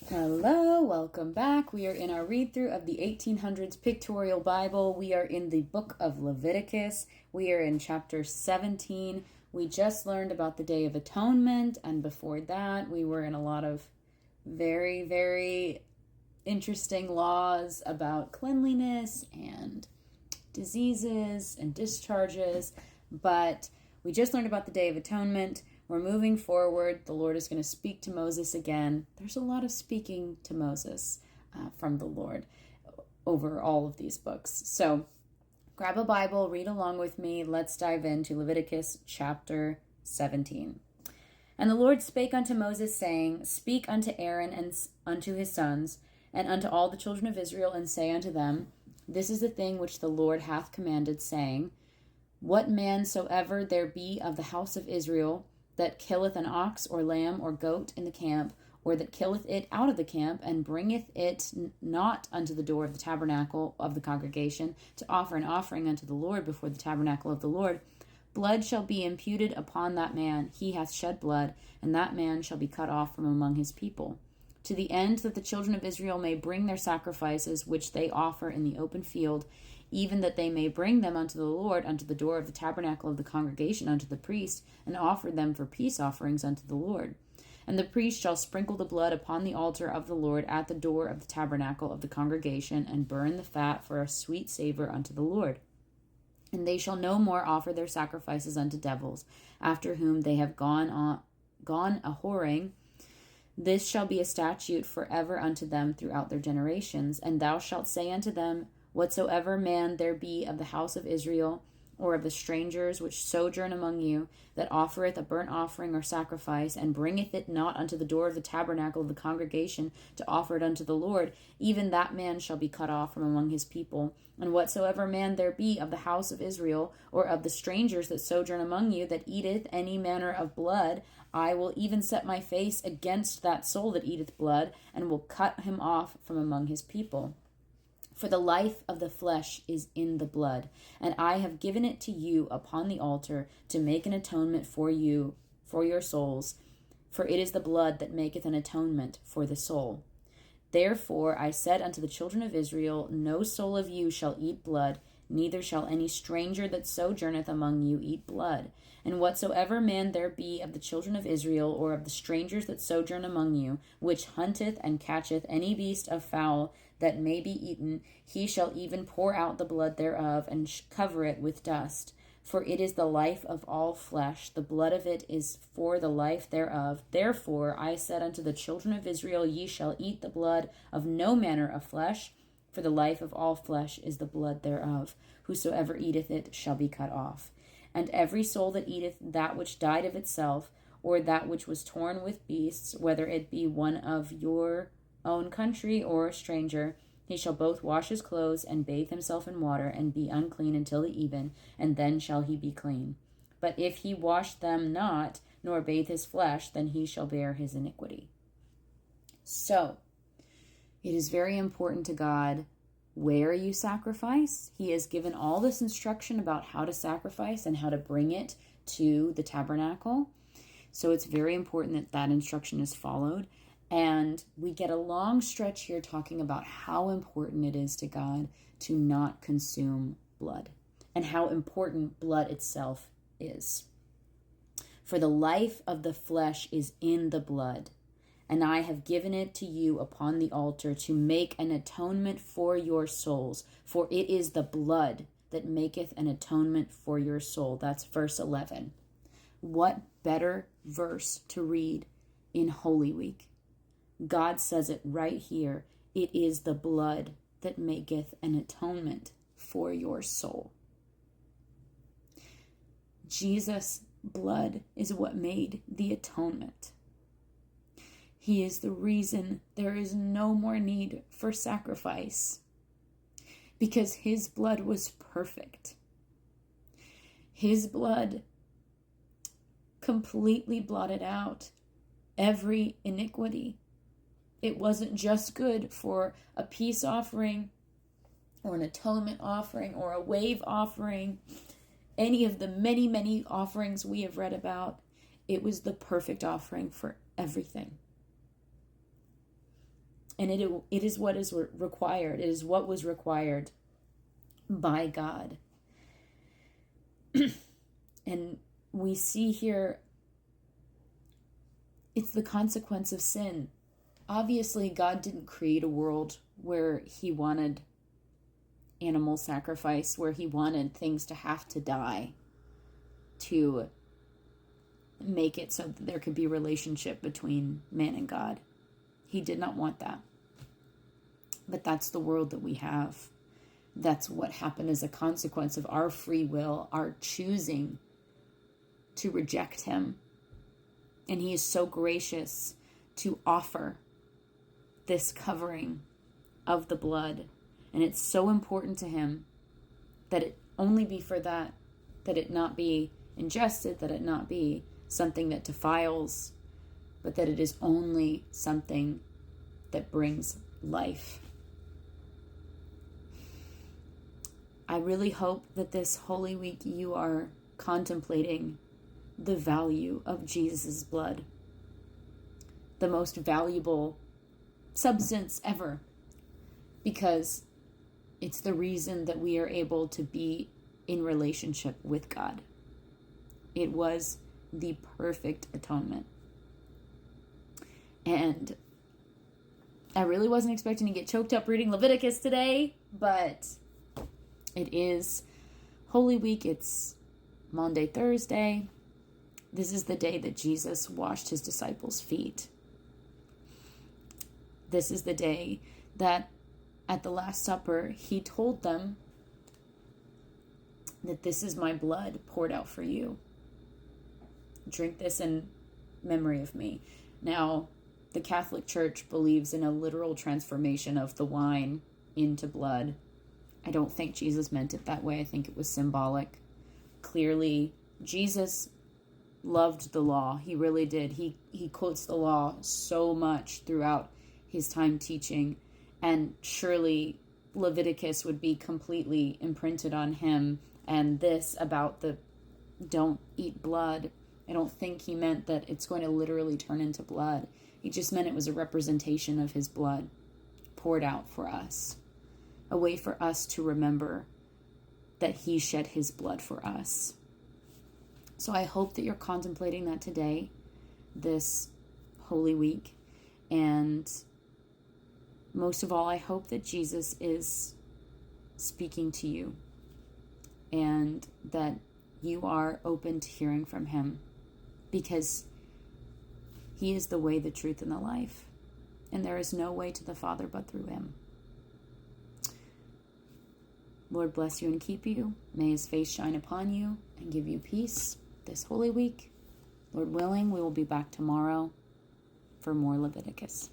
Hello, welcome back. We are in our read through of the 1800s Pictorial Bible. We are in the book of Leviticus. We are in chapter 17. We just learned about the Day of Atonement, and before that, we were in a lot of very, very interesting laws about cleanliness and diseases and discharges. But we just learned about the Day of Atonement. We're moving forward. The Lord is going to speak to Moses again. There's a lot of speaking to Moses from the Lord over all of these books. So grab a Bible, read along with me. Let's dive into Leviticus chapter 17. And the Lord spake unto Moses, saying, Speak unto Aaron and unto his sons, and unto all the children of Israel, and say unto them, This is the thing which the Lord hath commanded, saying, What man soever there be of the house of Israel, that killeth an ox or lamb or goat in the camp, or that killeth it out of the camp, and bringeth it not unto the door of the tabernacle of the congregation, to offer an offering unto the Lord before the tabernacle of the Lord, blood shall be imputed upon that man. He hath shed blood, and that man shall be cut off from among his people. To the end that the children of Israel may bring their sacrifices which they offer in the open field, even that they may bring them unto the Lord, unto the door of the tabernacle of the congregation, unto the priest, and offer them for peace offerings unto the Lord. And the priest shall sprinkle the blood upon the altar of the Lord at the door of the tabernacle of the congregation, and burn the fat for a sweet savor unto the Lord. And they shall no more offer their sacrifices unto devils, after whom they have gone a whoring. This shall be a statute forever unto them throughout their generations. And thou shalt say unto them, Whatsoever man there be of the house of Israel, or of the strangers which sojourn among you, that offereth a burnt offering or sacrifice, and bringeth it not unto the door of the tabernacle of the congregation to offer it unto the Lord, even that man shall be cut off from among his people. And whatsoever man there be of the house of Israel, or of the strangers that sojourn among you, that eateth any manner of blood, I will even set my face against that soul that eateth blood, and will cut him off from among his people. For the life of the flesh is in the blood, and I have given it to you upon the altar to make an atonement for you, for your souls, for it is the blood that maketh an atonement for the soul. Therefore I said unto the children of Israel, No soul of you shall eat blood, neither shall any stranger that sojourneth among you eat blood. And whatsoever man there be of the children of Israel, or of the strangers that sojourn among you, which hunteth and catcheth any beast of fowl that may be eaten, he shall even pour out the blood thereof, and cover it with dust. For it is the life of all flesh, the blood of it is for the life thereof. Therefore I said unto the children of Israel, Ye shall eat the blood of no manner of flesh, for the life of all flesh is the blood thereof. Whosoever eateth it shall be cut off. And every soul that eateth that which died of itself, or that which was torn with beasts, whether it be one of your own country or a stranger, he shall both wash his clothes and bathe himself in water, and be unclean until the even, and then shall he be clean. But if he wash them not, nor bathe his flesh, then he shall bear his iniquity. So, it is very important to God where you sacrifice. He has given all this instruction about how to sacrifice and how to bring it to the tabernacle. So it's very important that that instruction is followed. And we get a long stretch here talking about how important it is to God to not consume blood, and how important blood itself is. For the life of the flesh is in the blood, and I have given it to you upon the altar to make an atonement for your souls. For it is the blood that maketh an atonement for your soul. That's verse 11. What better verse to read in Holy Week? God says it right here. It is the blood that maketh an atonement for your soul. Jesus' blood is what made the atonement. He is the reason there is no more need for sacrifice, because his blood was perfect. His blood completely blotted out every iniquity. It wasn't just good for a peace offering or an atonement offering or a wave offering, any of the many, many offerings we have read about. It was the perfect offering for everything. And it is what is required. It is what was required by God. And we see here, it's the consequence of sin. Obviously, God didn't create a world where he wanted animal sacrifice, where he wanted things to have to die to make it so that there could be relationship between man and God. He did not want that. But that's the world that we have. That's what happened as a consequence of our free will, our choosing to reject him. And he is so gracious to offer this covering of the blood. And it's so important to him that it only be for that it not be ingested, that it not be something that defiles, but that it is only something that brings life. I really hope that this Holy Week you are contemplating the value of Jesus' blood, the most valuable substance ever, because it's the reason that we are able to be in relationship with God. It was the perfect atonement. And I really wasn't expecting to get choked up reading Leviticus today, but it is Holy Week. It's Maundy, Thursday. This is the day that Jesus washed his disciples' feet. This is the day that at the Last Supper, he told them that this is my blood poured out for you. Drink this in memory of me. Now, the Catholic Church believes in a literal transformation of the wine into blood. I don't think Jesus meant it that way. I think it was symbolic. Clearly, Jesus loved the law. He really did. He quotes the law so much throughout his time teaching. And surely Leviticus would be completely imprinted on him. And this about the don't eat blood, I don't think he meant that it's going to literally turn into blood. He just meant it was a representation of his blood poured out for us. A way for us to remember that he shed his blood for us. So I hope that you're contemplating that today, this Holy Week. And most of all, I hope that Jesus is speaking to you and that you are open to hearing from him, because he is the way, the truth, and the life. And there is no way to the Father but through him. Lord bless you and keep you. May his face shine upon you and give you peace this Holy Week. Lord willing, we will be back tomorrow for more Leviticus.